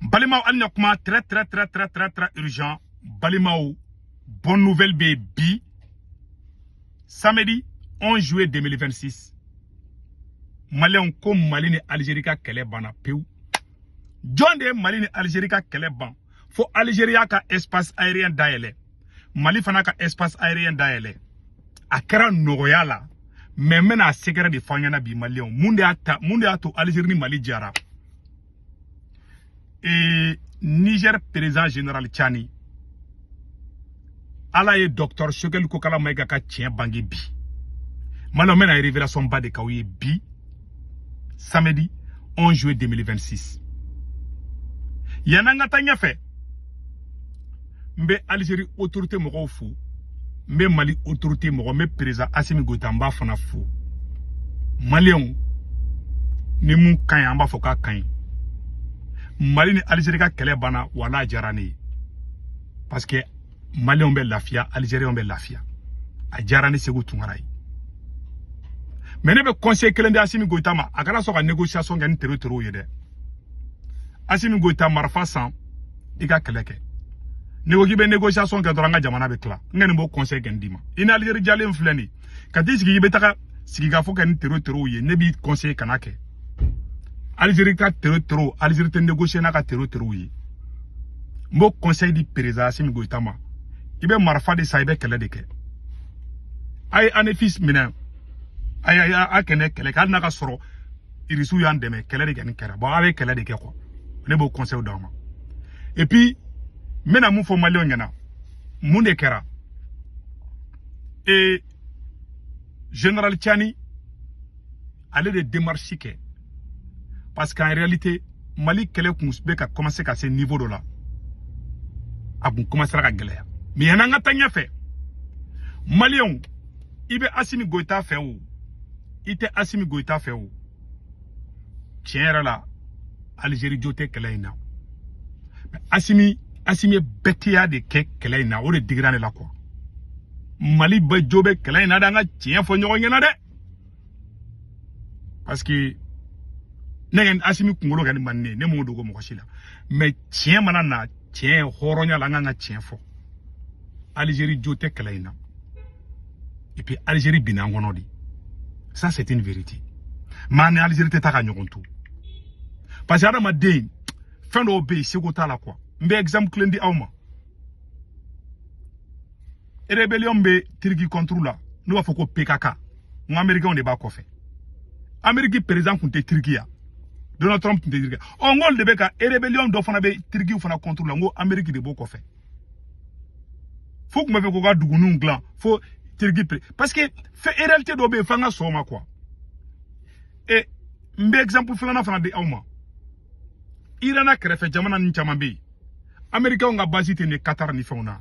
Balimao Alnyakuma, très urgent. Balimao, bonne nouvelle baby. Samedi 11 juillet 2026. Malien comme Mali et Algérie ka kele bana peu. John de Mali et Algérie ka kele ban. Faut Algérie ka espace aérien daele. Mali fana ka espace aérien daele. Akara Noroya la. Mais maintenant à secret de Fanyana bi Malien. Munde ato Algérie ni Mali diara. Et Niger président général Tchani. Ala ye docteur Choguel Kokala Maïga ka tien bangi bi. Maintenant mena révélation ba de kaouye bi. Samedi 11 juillet 2026. Yananga tanya fait. Mbe Algérie autorité moko fou. Mbe Mali autorité moko me président Assimi Goïta mba fana fou. Malien ni mun kanya mba foka kanya. Mali ni Algérie ka kele bana wala jarani. Parce que Mali on be lafia, Algérie on be lafia. A jarani segu tungarai. Mais ne be conseil kelende Assimi Goïta ma akala so ka négociation ngani terreau yede. Assimi Goïta marfa san iga keleke. Nego gibe négociation ka doranga jamana be kla. Ngani bo conseil gendima. Ina Algérie jale mfleni. Kati sigi gibe taka sigi ga fo kan terreau ye ne bi conseil kanake. Algérie ka terreau, Algérie te négocier na ka terreau yi. Mo conseil di président Assimi Goïta ma. Ibe marfa de saibe kele de ke. Ay anefis mina. Ay akene kele ka na ka soro. Irisu yan deme kele de gani kera. Bon avec kele de ke quoi. Ne bo conseil d'ama. Et puis mena mu fo Malien nyana. Mu de kera. Et général Tchani allait de démarcher ke. Parce qu'en réalité, Mali kele a commencé à ce niveau de là. A commencé à gagner. Mais il y a un atteint fait. Malion, il est Assimi Goïta fait où? Il était Assimi Goïta fait où? Tiens là, Algérie jote keleina. Assimi betia de keleina, ou de digrane là quoi. Mali bejobe keleina danga tiens faut n'y en a de. Parce que Nengen Assimi Kungolo gani manne ne mo dogo mo kosila mais tien manana tien horonya langa tien fo Algérie jote kalaina et puis Algérie binangono di ça c'est une vérité man Algérie teta ka nyogonto parce que adama de fin do be segota la quoi mbe exemple klendi awma rébellion be tirgi contre la no va foko PKK ngo américain de ba ko fait Amérique président kunte tirgiya Donald Trump te dire on ngol de beka rébellion do fana be tirgi fana contre la ngo Amérique de boko fait faut que me fait ko ga dugunu nglan faut tirgi parce que fait réalité do be fanga soma quoi et mbe exemple fana de awma Irana krefe jamana ni chamambe Amérique on ga basité ne Qatar ni fona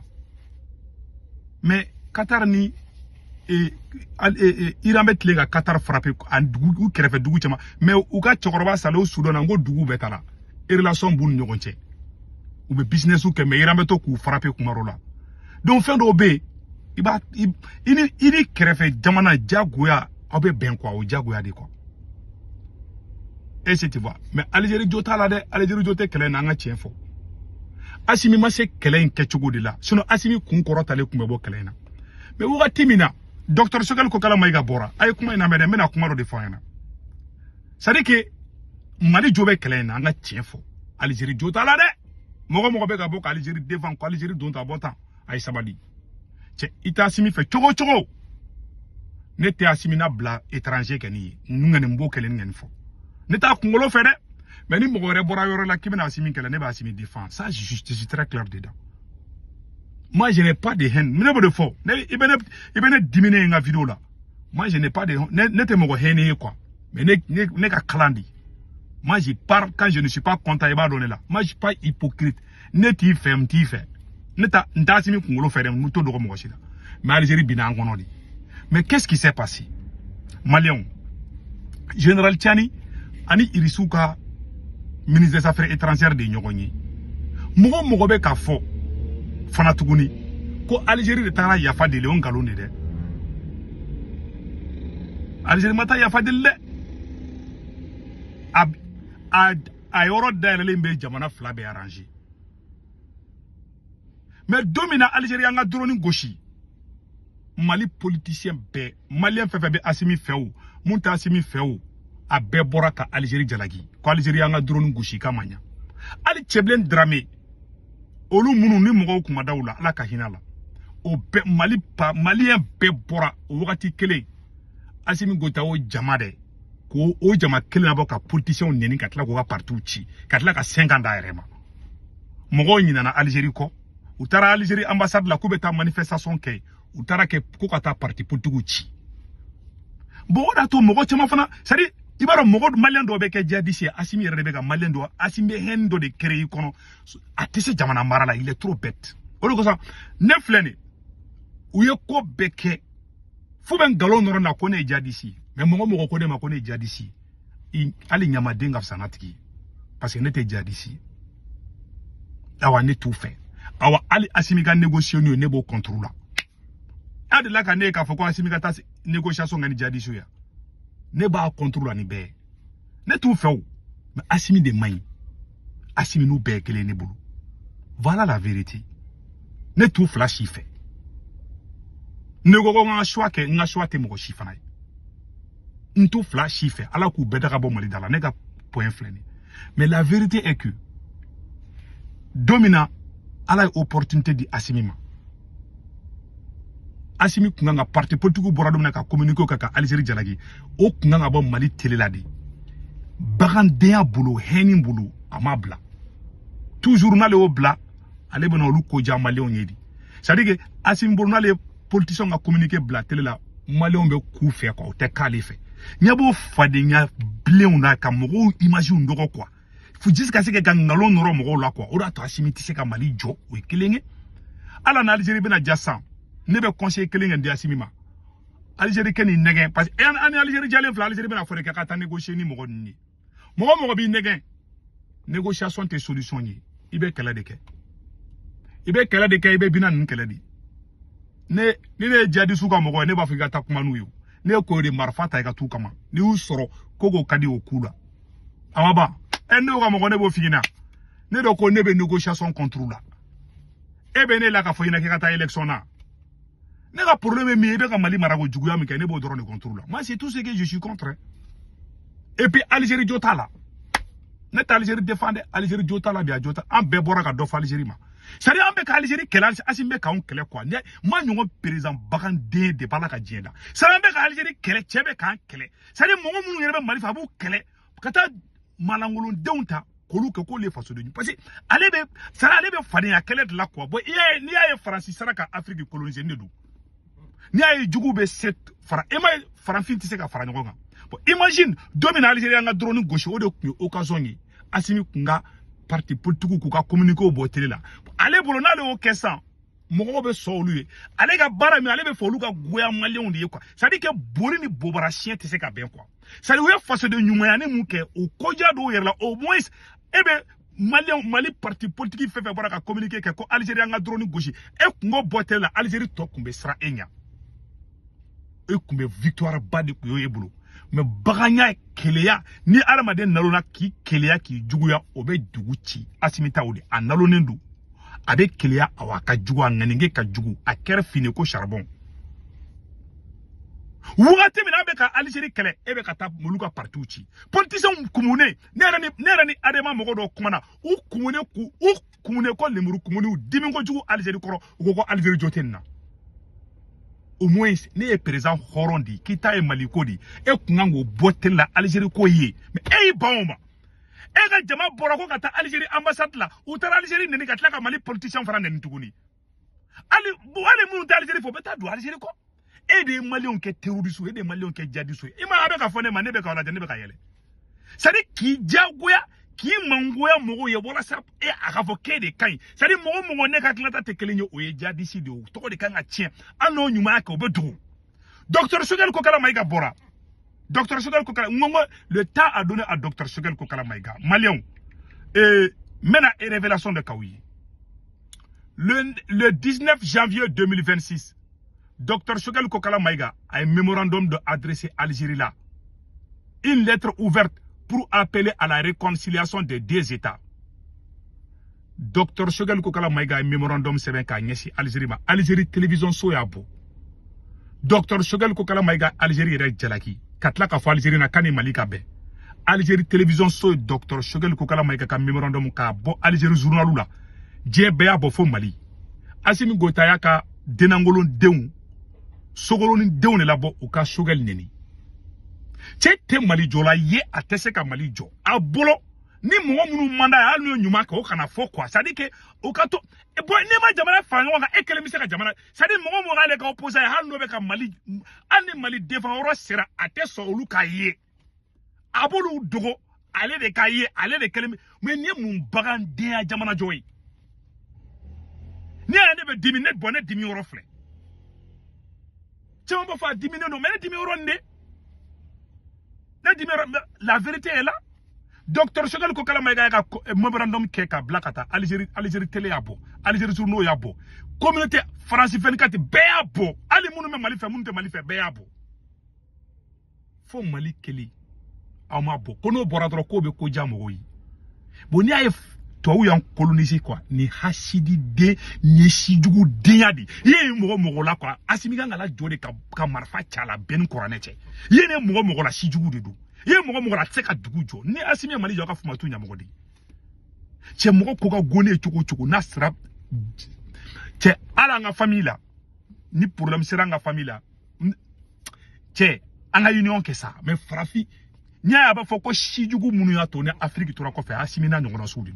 mais Qatar ni Iran bet lega Qatar frappé en dugu krefe dugu chama mais u ka chokoroba salo Soudan ngo dugu betala e relation bun nyogonche ou be business ou que mais Iran beto ku frappé ku marola donc fin do be iba ini krefe jamana jagoya obe ben quoi o jagoya de quoi et c'est tu vois mais Algérie jota la de Algérie jote kele na nga tien fo Assimi ma se kele en kechugo de la sinon Assimi kun korota le kumbe bo kele na mais ou ga timina Docteur Choguel Kokala Maïga Bora, aïe kuma ina mede mena kuma de fayana. C'est-à-dire que Mali jobe kelen anga tien fo. Algérie jota la de. Mogo beka bok Algérie devant ko Algérie dont abota aïe sabadi. Che ita Assimi fait chogo. Ne te Assimi na bla étranger keni. Ngene mbo kelen ngene fo. Ne ta kungolo fait de. Mais ni mogo re bora yoro la kimena Assimi kelen ne ba Assimi défend. Ça je suis très clair dedans. Moi, je n'ai pas de haine. Mais ne de faux. Il venait diminuer une vidéo là. Moi, je n'ai pas de haine. Ne te me haine quoi. Mais ne ka kalandi. Moi, je parle quand je ne suis pas content. Il va donner là. Moi, je suis pas hypocrite. Ne t'y fait, m'ty fait. Ne ta n'tasimi kungolo faire mouto de romo là. Mais Algérie binangono di. Mais qu'est-ce qui s'est passé? Malien. Général Tchani, Ani Irisuka, ministre des Affaires étrangères de Nyogoni. Mogo be ka fo. Fana tuguni ko Algérie de tara yafa de Léon Galon de Algérie mata yafa de le a yoro dayɛlɛlen bɛ jamana fila bɛ arranger mais domina Algérie an ka drone gosi Mali politicien bɛɛ malien fɛfɛ bɛ Assimi fɛ o mun tɛ Assimi fɛ o a bɛɛ bɔra ka Algérie jalaki ko Algérie an ka drone gosi ka ma ɲa ali Cɛbilen Dramé olu minnu ni mɔgɔw kuma daw la Ala ka hinɛ la o bɛɛ malien bɛɛ bɔra o wagati kelen Assimi Goïta o jama dɛ ko o jama kelen bɔ ka politiciens neni ka tila k'u ka partis ci ka tila ka 5 ans d'a yɛrɛ ma mɔgɔw ɲinana Algérie kɔ u taara Algérie ambassade la k'u bɛ taa manifestation kɛ u taara kɛ ko ka taa parti politiques ci bon o da to mɔgɔ caman fana c'est à dire i b'a dɔn mɔgɔ malien dɔ bɛ kɛ djihadiste ye Assimi yɛrɛ de bɛ ka malien dɔ Assimi bɛ haine dɔ de créer i kɔnɔ a tɛ se jamana mara la il est trop bête o de kosɔn ne filɛ nin u ye ko bɛɛ kɛ fo bɛ ngalon nɔrɔ na ko ne ye djihadiste ye mais mɔgɔ ko ne ma ko ne ye djihadiste ye hali ɲamaden ka fisa n'a tigi ye parce que ne tɛ djihadiste ye awa ne t'u fɛ awa hali Assimi ka négocier ne b'o contre la a de la ka ne k'a fɔ ko Assimi ka taa négociation kɛ ni djihadiste ya ne b'a contre la ni bɛɛ ne t'u fɛ o mais Assimi de man ɲi Assimi n'u bɛɛ kelen ne bolo voilà la vérité ne t'u fila si fɛ ne ko ko n ka choix kɛ n ka choix tɛ mɔgɔ si fana ye n t'u fila si fɛ Ala k'u bɛɛ da ka bɔ Mali da la ne ka point filɛ nin mais la vérité est que don min na Ala ye opportunité di Assimi ma Assimi kun kan ka parti politique bɔra don min na ka communiquer ka Algérie jalaki o kun kan ka bɔ Mali télé la de bagandenya bolo hɛni bolo a ma bila toujours n'ale y'o bila ale bɛna olu ko diya maliyɛnw ye de c'est à dire que Assimi bolo n'ale ye politicien ka communiquer bila télé la maliyɛnw bɛ k'u fɛ quoi o tɛ k'ale fɛ ɲɛ b'o fadenya bilenw na ka mɔgɔw images dɔgɔ quoi faut jusqu'à ce que ka ngalon nɔrɔ mɔgɔw la quoi o da to Assimi tɛ se ka Mali jɔ o ye kelen ye ala na Algérie bɛna ja san ne bɛ conseil kelen kɛ di Assimi ma Algérie kɛ nin nɛgɛn parce que an ni Algérie jalen fila Algérie bɛna fɔ de ka taa négocier ni mɔgɔ ninnu ye mɔgɔ b'i nɛgɛn négociation tɛ solution ye i bɛ kɛlɛ de kɛ i bɛ bina ninnu kɛlɛ de ni ne ye djihadiste ka mɔgɔ ye ne b'a fɔ i ka taa kuma n'u ye ne ye ko de marifa ta i ka t'u kama ni y'u sɔrɔ ko ka di o ku la a ma ban ne y'o ka mɔgɔ ne b'o f'i ɲɛna ne dɔ ko ne bɛ négociation contre la e bɛ ne la ka fɔ ɲɛna k'i ka taa élection na ne ka problème ye min ye i bɛ ka Mali mara ko juguya min kɛ ne b'o dɔrɔn de contre la moi c'est tout ce que je suis contre et puis Algérie jo t'a la ne tɛ Algérie défendre Algérie jo t'a la bi a jo t'a an bɛɛ bɔra ka dɔ fɔ Algérie ma c'est à dire an bɛ ka Algérie kɛlɛ Assimi bɛ k'anw kɛlɛ quoi ma ɲɔgɔn président baganden de b'a la ka diɲɛ da c'est à dire an bɛ ka Algérie kɛlɛ cɛ bɛ k'an kɛlɛ c'est à dire mɔgɔ minnu yɛrɛ bɛ Mali fɛ a b'u kɛlɛ ka taa malangolondenw ta k'olu kɛ k'olu ye fasoden parce que ale bɛ fadenya kɛlɛ de la quoi bon n'i y'a ye Faransi sera ka Afrique coloniser ne don n'i y'a ye jugu bɛ set fara e ma farafin tɛ se ka fara ɲɔgɔn kan bon imagine don min na Algérie an ka drone gosi o de tun ye occasion ye Assimi kun ka parti politique k'u ka communiquer bɔ télé la ale bolo n'ale y'o kɛ sisan mɔgɔw bɛ sɔn olu ye ale ka baara min ale bɛ fɛ olu ka goya maliyɛnw de ye quoi c'est à dire que bori ni bobara siɲɛ tɛ se ka bɛn quoi c'est à dire u ye fasoden ɲumanya mun kɛ o koja dɔw yɛrɛ la au moins e bɛ Mali parti politique fɛn fɛn bɔra ka communiquer kɛ ko Algérie an ka drone gosi e kun ko bɔ télé la Algérie tɔ kun bɛ siran e ɲɛ e kun bɛ victoire ba de kun y'o e bolo mais baganya keleya ni adamaden nalona k'i keleya k'i juguya o bɛ dugu ci Assimi ta o de a nalonen don a bɛ keleya awa ka jugu a ŋanige ka jugu a kɛra fini ko charbon wagati min na bɛ ka Algérie kɛlɛ e bɛ ka taa olu ka partis ci politiciens kumune ne yɛrɛ ni adama mɔgɔ dɔ kumana u kumune ko lemuru kumune u dimi ko jugu Algérie kɔrɔ u ko ko Algérie jo tɛ nin na au moins ne ye président hɔrɔn de k'i ta ye Mali ko de e kun kan k'o bɔ télé la Algérie ko ye mais e y'i ban o ma e ka jama bɔra ko ka taa Algérie ambassade la u taara Algérie neni ka tila ka Mali politicien fana neni tuguni hali minnu tɛ Algérie fɛ u bɛ taa don Algérie kɔ e de ye maliyɛnw kɛ terroriste e de ye maliyɛnw kɛ djihadiste ye i ma a bɛ ka fɔ ne ma ne bɛ ka lajɛ ne bɛ ka yɛlɛ c'est à dire k'i diyagoya k'i mangoya mɔgɔw ye walasa e a ka fɔ k'e de ka ɲi c'est à dire mɔgɔ ne ka tilata tɛ kelen ye o ye djihadiste de ye o tɔgɔ de kan ka tiɲɛ an n'o ɲumanya kɛ o bɛ dogo docteur Choguel Kokala Maïga bɔra docteur Choguel Kokala Ngongo le temps a donné à docteur Choguel Kokala Maïga maliyɛnw maintenant révélation de kaw ye le 19 janvier 2026 docteur Choguel Kokala Maïga a un mémorandum de adressé à Algérie là une lettre ouverte pour appeler à la réconciliation des deux États. Dr Choguel Kokala Maïga mémorandum seben ka nyesi Algérie ma Algérie télévision so ya bo. Dr Choguel Kokala Maïga Algérie re jalaki katla ka fo Algérie na kani Malika be. Algérie télévision so Dr Choguel Kokala Maïga ka mémorandum ka bo Algérie journalu la. Je be ya bo fo Mali. Asimi Gotaya ka denangolon deun sogolon deun la bo o ka Choguel neni. Te Mali jola ye atese ka Mali jo. A bolo ni mo munu manda ya no nyuma ka o kana fo kwa sadi ke o ka to e bo ne ma jamana fanga ka ekele mi se ka jamana sadi mo ga le ka opposer ha no be ka Mali ani Mali défendre sera ateso olu ka ye abolu dogo ale de ka ye ale de kelemi mais ni mun bagan de ya jamana joyi ni ane be diminuer bonnet diminuer reflet tu on va diminuer non mais diminuer ne la vérité est là. Docteur Choguel Kokala Maïga ka memorandum keka blakata Algérie télé yabo Algérie journaux yabo communauté France 24 be yabo ali munu me Mali fe munu te Mali fe be yabo fo Mali keli ama bo kono boradro ko be ko jamo yi bo ni ay to wu yan coloniser quoi ni hasidi de ni sijugu dinyadi ye mo la quoi asimiga ngala jode ka marfa chala ben koraneche ye ne mo la sijugu de do ye mo la tseka dugu jo ni asimi Mali jo ka fuma tu nya mo di che mo ko ka gone chuku na srap che ala nga famille la ni problème sera nga famille la che anga union ke ça mais frafi nya ba foko sijugu munu ya to ne Afrique to ra ko fe asimi na ngona so di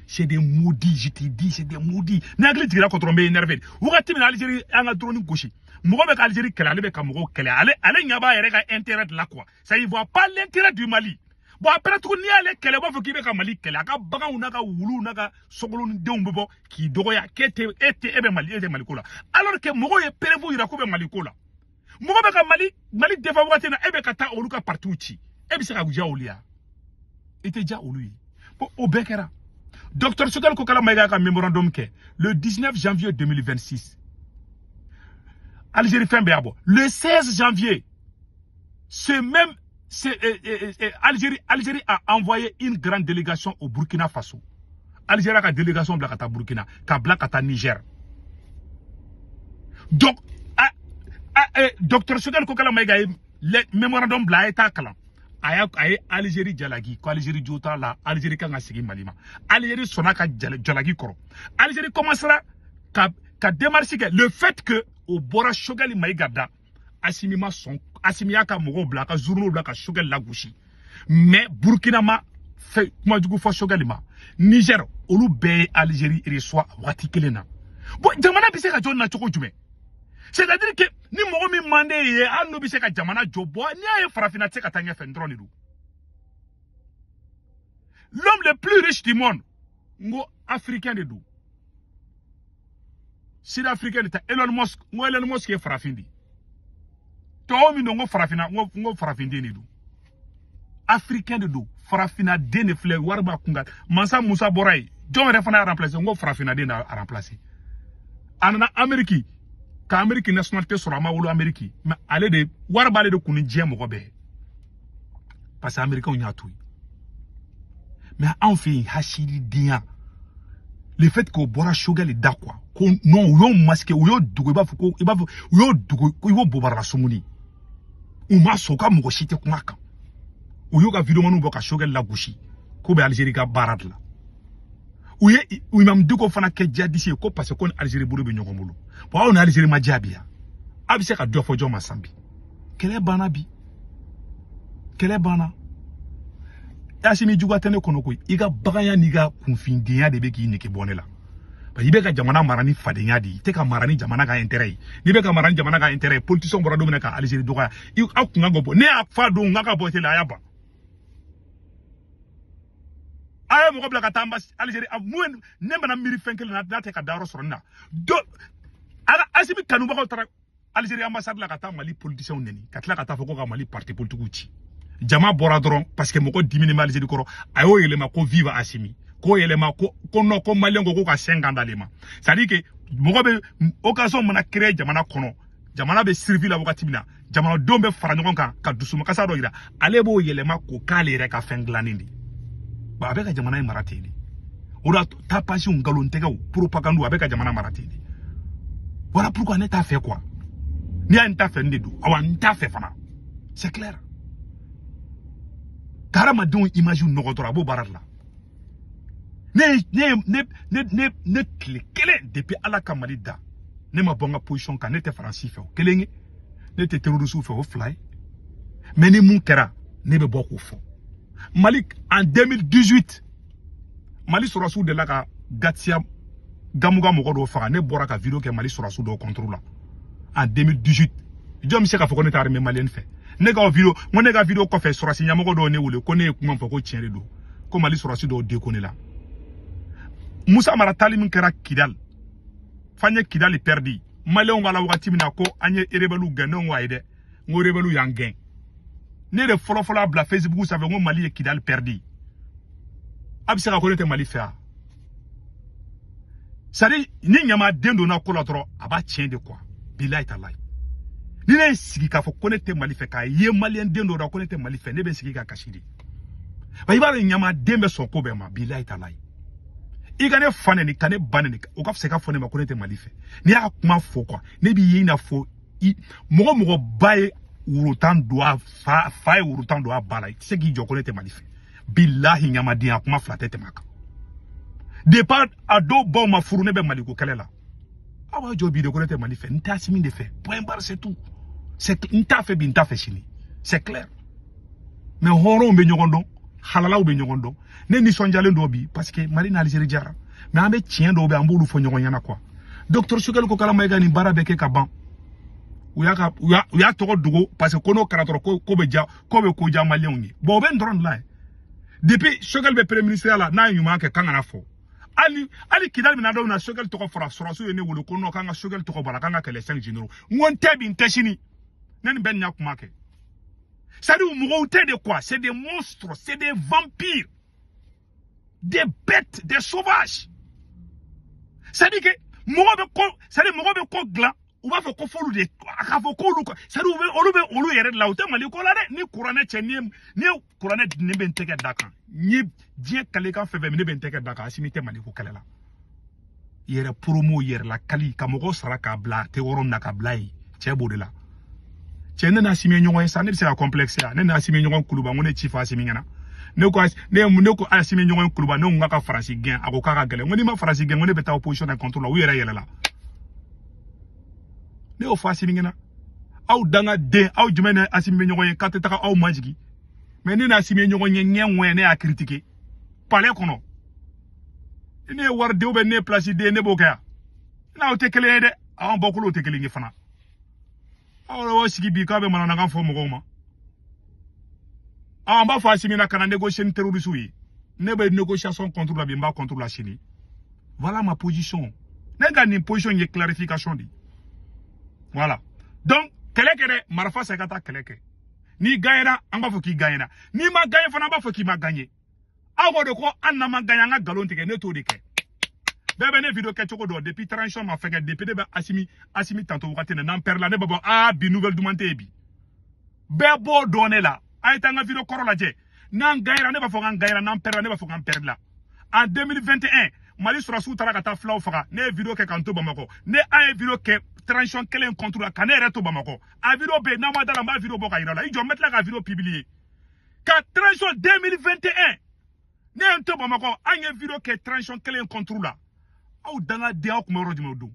c'est des maudits, je te dis, c'est des maudits. N'agli tira contre me énervé. Vous regardez l'Algérie, en a drone gauche. Mogo avec Algérie, qu'elle allait avec Mogo, qu'elle allait, allez, nyaba, et intérêt de la quoi. Ça y voit pas l'intérêt du Mali. Bon, après tout, ni allez, qu'elle va faire avec Mali, qu'elle a baga ou naga oulu, naga, sogolon de umbo, qui doya, qui était, ebe Mali, ete Malikola. Alors que Mogo est pérévo, il a coupé Malikola. Mogo avec Mali défavorable, ebe kata oluka partout, ebe sera ouja olia. Était déjà oulu. Bon, au Bekera. Dr Choguel Kokala Maïga ka mémorandum ke le 19 janvier 2026. Algérie fin béabo. Le 16 janvier, Algérie a envoyé une grande délégation au Burkina Faso. Algérie a une délégation blakata Burkina, ka blakata Niger. Donc, Dr Choguel Kokala Maïga le mémorandum bla eta kalan. Aye Algérie jalagi ko Algérie jota la Algérie kan sigi malima Algérie sonaka jalagi koro Algérie commencera ka démarcher le fait que au bora Choguel Maïga da asimia ka mogo bla ka journaux bla ka Choguel la gouchi mais Burkina ma fait kuma dugu fo Choguel ma Niger olu be Algérie reçoit wati kelena bon jamana bi se ka jonna choko jume c'est-à-dire que ni mogo mi mande ye anu bi se ka jamana jobo ni ay farafina tse ka tanya fendron ni du l'homme le plus riche du monde ngo africain de du sud-africain de ta Elon Musk est farafindi to mi no ngo farafina ngo farafindi ni du africain de du farafina de ne fleur warba kunga Mansa Moussa Boray don refana remplacer ngo farafina de na remplacer anana Amérique ka Amérique nationalité sur ma wolo Amérique mais aller de warbalé de kuni djem mo be parce que américain on y a tout mais en fait hachidi dia le fait que bora Choguel da quoi ko non yo masqué yo dugo ba fuko yo dugo ko yo bobara somuni ou ma soka mo chite ko ngaka ou yo ga vidéo manu boka Choguel la gushi ko be Algérie ga barad la ou même dugo fana ke jadisi ko parce que Algérie buru be nyogomulu bon on Algérie ma jabia abise ka do fo jo masambi kele bana asimi juga tene kono ko iga bagaya niga kunfindiya de be ki niki bonela ba ibe ka jamana marani fadenya di te ka marani jamana ga intérêt ni be ka marani jamana ga intérêt politicien bora do ka Algérie doga akunga gobo ne afa do ngaka bote la yaba aye mo bla ka tamba Algérie amuen ne bana miri fenkel na te ka daro sorna do ala asimi kanu ba ko tara Algérie ambassade la ka ta Mali politicien neni ka tla ka ta foko ka Mali parti politique uchi jama bora doron parce que moko dimini Algérie koro ayo yelema ko viva asimi ko yelema ko no ko malengo ko ka 50 dalema c'est à dire que moko be occasion mona créer jamana kono jamana be survie la wakati mina jamana don be fara ɲɔgɔn kan ka dusuma kasa dɔ yira ale b'o yɛlɛma ko k'ale yɛrɛ ka fɛn dilannen de ba a bɛ ka jamana in mara ten de o la tapasiw nkalontigɛw propagande a bɛ ka jamana mara ten de voilà pourquoi ne t'a fɛ quoi ni y'a n t'a fɛ n de don awa n t'a fɛ fana c'est clair ka hadamadenw image nɔgɔ dɔrɔn a b'o baara de la ne tile kelen depuis ala ka mali da ne ma bɔ n ka position kan ne tɛ faransi fɛ o kelen ye ne tɛ terroriste fɛ o fila ye mais ni mun kɛra ne bɛ bɔ k'o fɔ mali en 2018 mali sɔrɔsiw de la ka Gatsia Gamuga mɔgɔ dɔw faga ne bɔra ka vidéo kɛ mali sɔrɔsiw dɔw contre la en 2018 jɔn bɛ se k'a fɔ ko ne tɛ armée malienne fɛ ne ka vidéo kɔfɛ sɔrɔsi ɲɛmɔgɔ dɔw ne wele ko ne ye kuma fɔ ko tiɲɛ de don ko mali sɔrɔsi dɔw déconné la Musa Mara tali min kɛra Kidal fanye Kidal perdi malien wala wakati mina ko anye rebelu gagné on wa ide ngo rebelu yang gain ne de fɔlɔ abla Facebook ça veut ngo Mali e Kidal perdi abse ka ko ne te Mali fa sari ni nyama dendo na ko la tro aba tien de quoi billahi talai ni ne sigi ka fɔ ko ne te Mali fa ka ye malien dendo da ko ne te Mali fa ne be sigi ka kashiri ba ibara nyama dembe soko be ma billahi talai I ka ne fa ni ka ne ba ni o ka se ka fɔ ne ma ko ne tɛ Mali fɛ ni y'a kuma fɔ quoi ne bi ye ina fɔ mɔgɔ ba ye wurutan do a fa ye wurutan do a ba la I tɛ se k'i jɔ ko ne tɛ Mali fɛ billahi ɲamadenya kuma fila tɛ tɛmɛ a kan depuis a dɔw baw ma furu ne bɛ Mali ko kɛlɛ la aw b'a jɔ bi de ko ne tɛ Mali fɛ n t'a Asimi de fɛ point barre c'est tout n t'a fɛ bi n t'a fɛ sini c'est clair mais hɔrɔnw bɛ ɲɔgɔn dɔn halalaw bɛ ɲɔgɔn dɔn ne nisɔndiyalen dɔ bi parce que Mali ni Algérie jara mais an bɛ tiɲɛ dɔw bɛ an b'olu fɔ ɲɔgɔn ɲɛna quoi docteur Sogɛl Kokala Mayiga nin baara bɛ kɛ ka ban u y'a tɔgɔ dogo parce que ko n'o kɛra dɔrɔn ko bɛ ko diya maliyɛnw ye bon o bɛ nin dɔrɔn de la depuis Sogɛl bɛ premier ministre la n'a ye ɲuman kɛ kan kana fɔ hali Kidal mina dɔw na Sogɛl tɔgɔ fɔra sɔrɔsiw ye ne wele ko non k'an ka Sogɛl tɔgɔ bɔ a la k'an ka kɛlɛ 5 généraux n ko n tɛ bi n tɛ sini ne nin bɛ nin y'a kuma kɛ c'est-à-dire mɔgɔw tɛ de quoi c'est des monstres c'est des vampires des bêtes des sauvages c'est-à-dire que mɔgɔ bɛ ko dilan u b'a fɔ ko fɔlu de k'a fɔ k'olu c'est-à-dire olu yɛrɛ de la u tɛ Mali ko la dɛ ni kuranɛ cɛ ni ye kuranɛ ne bɛ n tɛgɛ da kan ni diɲɛ kalekan fɛn fɛn ne bɛ n tɛgɛ da kan Asimi tɛ Mali ko kɛlɛ la yɛrɛ promo yɛrɛ la kali ka mɔgɔ sara k'a bila a tɛ yɔrɔ min na k'a bila yen cɛ b'o de la cɛ ne na Asimi ɲɔgɔn ye sa ne bɛ se ka complexe ya ne na Asimi ɲɔgɔn kuluba n ko ne ci fɔ Asimi ɲɛna ne ko Asimi ɲɔgɔn kuluba ne ko k'a ka Faransi gɛn a ko k'a ka gɛlɛn n ko n'i ma Faransi gɛn n ko ne bɛ taa opposition na contre la u yɛrɛ yɛlɛla ne y'o fɔ Asimi ɲɛna aw dangaden aw jumɛn ni Asimi bɛ ɲɔgɔn ye k'a tɛ taga aw majigi mais ne na Asimi ye ɲɔgɔn ye ɲɛ ŋɔɲɛ ne y'a critiquer palais kɔnɔ ne ye wariden ou ne ye place den ne b'o kɛ yan n'aw tɛ kelen ye dɛ aw bɔkolow tɛ kelen ye fana aw yɛrɛ sigi bi k'a bɛ mananakan fɔ mɔgɔw ma an b'a fɔ Asimi na ka na négocier ni terroristes ye ne bɛ négociation contre la bi n b'a contre la sini voilà ma position ne ka nin position ye clarification de voilà donc kɛlɛ kɛ dɛ marifa se ka taa kɛlɛ kɛ n'i gagnera an b'a fɔ k'i gagnera n'i ma gagné fana an b'a fɔ k'i ma gagné aw ko de ko an na ma gagné an ka galon tigɛ ne t'o de kɛ bɛɛ bɛ ne vidéo kɛ cogo dɔ depuis transition ma fɛn kɛ depuis ne bɛ Asimi tantôt wagati n'an perd la ne bɛ bɔ bi nouvelle duman tɛ ye bi bɛɛ b'o dɔn ne la a ye taa n ka vidéo kɔrɔ lajɛ n'an gagnera ne b'a fɔ k'an gagnera n'an perd la ne b'a fɔ k'an perd la en 2021 Mali sɔrɔsiw taara ka taa filaw faga ne ye vidéo kɛ k'an to Bamakɔ ne a ye vidéo kɛ transition kelen contre la ka ne yɛrɛ to Bamakɔ a vidéo bɛ yen n'an ma da la n b'a vidéo bɔ ka yira la i jɔ n bɛ tila ka vidéo publier ka transition 2021 ne ye n to Bamakɔ an ye vidéo kɛ transition kelen contre la aw dangaden aw kun bɛ yɔrɔ jumɛn o don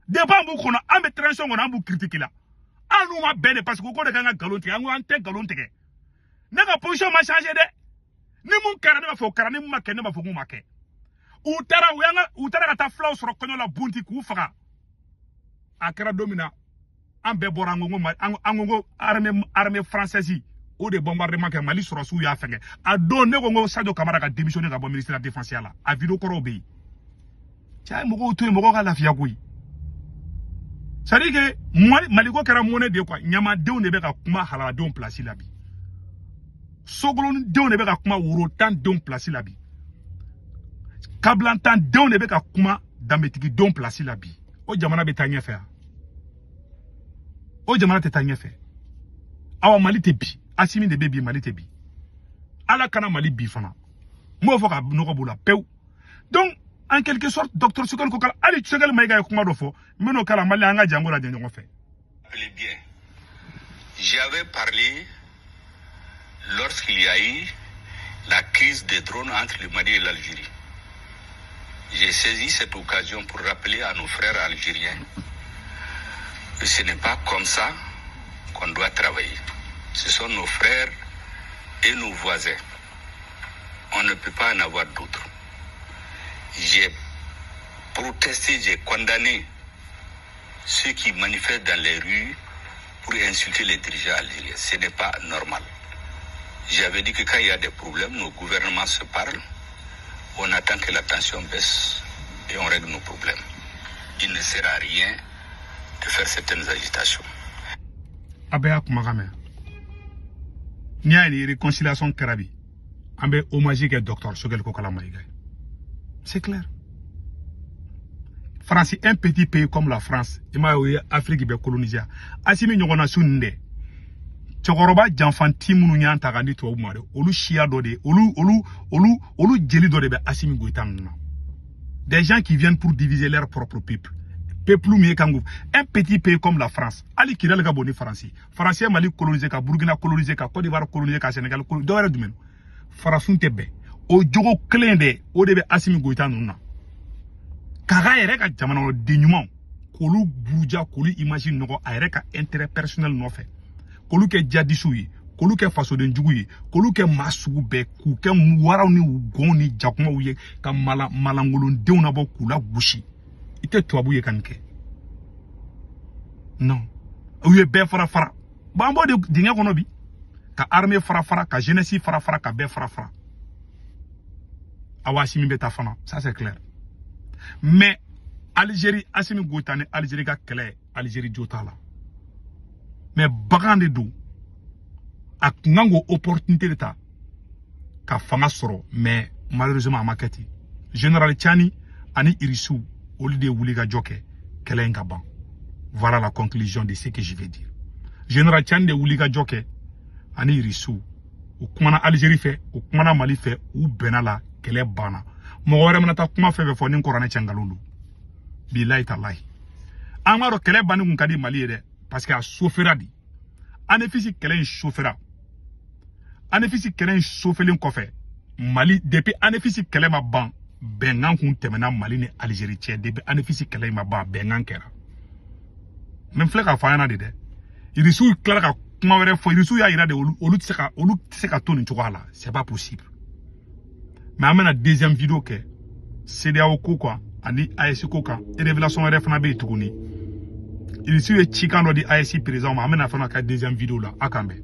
débat an b'u kɔnɔ an bɛ transition kɔnɔ an b'u critiquer la an n'u ma bɛn de parce que u ko de kan ka galon tigɛ an ko an tɛ galon tigɛ ne ka position ma changer dɛ ni mun kɛra ne b'a fɔ o kɛra ni mun ma kɛ ne b'a fɔ k'u ma kɛ u taara ka taa filaw sɔrɔ kɔɲɔ la bunti k'u faga a kɛra don min na an bɛɛ bɔra an ko armée française o de bombardement kɛ Mali sɔrɔsiw y'a fɛngɛ a don ne ko n ko Sadio Kamara ka démissionner ka bɔ ministère de la défense la a vidéo kɔrɔw bɛ yen cɛ mɔgɔw to yen mɔgɔw ka lafiya koyi c'est à dire que Mali ko kɛra monnaie de quoi ɲamadenw de bɛ ka kuma halaladenw place la bi Sogolondenw de bɛ ka kuma worotandenw place la bi Kablantandenw de bɛ ka kuma danbetigidenw place la bi o jamana bɛ taa ɲɛfɛ o jamana te ta ɲɛfɛ awa Mali te bi Assimi de bɛ bi Mali te bi ala kana Mali bi fana m'o fɔ ka nɔgɔ b'u la pewu donc en quelque sorte docteur Sogɛl ko kala ali Sogɛl Mayiga ye kuma dɔ fɔ n bɛn'o kala Mali an ka jango lajɛ ɲɔgɔn fɛ. Bien, j'avais parlé lorsqu'il y a eu la crise des drones entre le Mali et l'Algérie. J'ai saisi cette occasion pour rappeler à nos frères algériens que ce n'est pas comme ça qu'on doit travailler. Ce sont nos frères et nos voisins. On ne peut pas en avoir d'autres. J'ai protesté, j'ai condamné ceux qui manifestent dans les rues pour insulter les dirigeants algériens. Ce n'est pas normal. J'avais dit que quand il y a des problèmes, nos gouvernements se parlent, on attend que la tension baisse et on règle nos problèmes. Il ne sert à rien de faire certaines agitations. Abéak Magame. Il y a une réconciliation Karabi. Ambe hommage ke docteur Sogɛl Kokala Mayiga. C'est clair. France, un petit pays comme la France, il m'a eu Afrique be colonisé. Assimi ɲɔgɔnna su nde. Cɛkɔrɔba janfanti minnu y'an ta ka di tubabu ma de, olu siya dɔ de, olu jeli dɔ de bɛ Assimi Goïta ninnu na. Des gens qui viennent pour diviser leur propre peuple. Peuple mieux qu'un un petit pays comme la France. Ali Kidal ka boni France. Français Mali colonisé ka Burkina colonisé ka Côte d'Ivoire colonisé ka Sénégal colonisé. Do wɛrɛ jumɛn? Farafinw tɛ bɛn. O jogo kelen de o de bɛ Assimi Goïta ninnu na. Kaga yɛrɛ ka jamana den ɲumanw k'olu buruja k'olu image nɔgɔ a yɛrɛ ka intérêt personnel nɔfɛ k'olu kɛ jadisiw ye k'olu kɛ fasodenjugu ye k'olu kɛ maa sugu bɛɛ k'u kɛ waraw ni gɔnw ni jakumaw ye ka malangolondenw nabɔ k'u la gosi i tɛ tubabu ye ka nin kɛ non u ye bɛɛ fara bon an b'o de dingɛ kɔnɔ bi ka armée fara ka jeunesse fara ka bɛɛ fara awa Assimi bɛ taa fana ça c'est clair. Mais Algérie, Assimi Goïta ni Algérie ka kɛlɛ Algérie jo t'a la. Mais bagan de don. A kun kan k'o opportunité de ta ka fanga sɔrɔ mais malheureusement a ma kɛ ten. Général Tchani ani Irissou olu de wuli ka jɔ kɛ kɛlɛ in ka ban. Voilà la conclusion de ce que je vais dire. Général Tchani de wuli ka jɔ kɛ ani Irissou u kumana Algérie fɛ u kumana Mali fɛ u bɛnna la kɛlɛ banna. Mɔgɔ wɛrɛ mana taa kuma fɛn fɔ ni kɔrɔnɛ cɛ nkalon don bilahi talahi an b'a dɔn kɛlɛ banni kun ka di Mali ye dɛ parce que a sofera de anefisi kɛlɛ in sofera anefisi kɛlɛ in sofelen kɔfɛ Mali depuis anefisi kɛlɛ ma ban bɛnkan kun tɛmɛna Mali ni Algérie cɛ depuis anefisi kɛlɛ in ma ban bɛnkan kɛra mɛ n filɛ k'a fɔ a ɲɛna de dɛ Irissou tilara ka kuma wɛrɛ fɔ Irissou y'a yira de olu tɛ se ka to nin cogoya la c'est pas possible. Mais on a une deuxième vidéo que CEDEAO ko quoi ani AES ko kan révélation wɛrɛ fana bɛ yen tuguni Irissou ye cikan dɔ di AES président ma an bɛna fana ka deuxième vidéo la a kan bɛn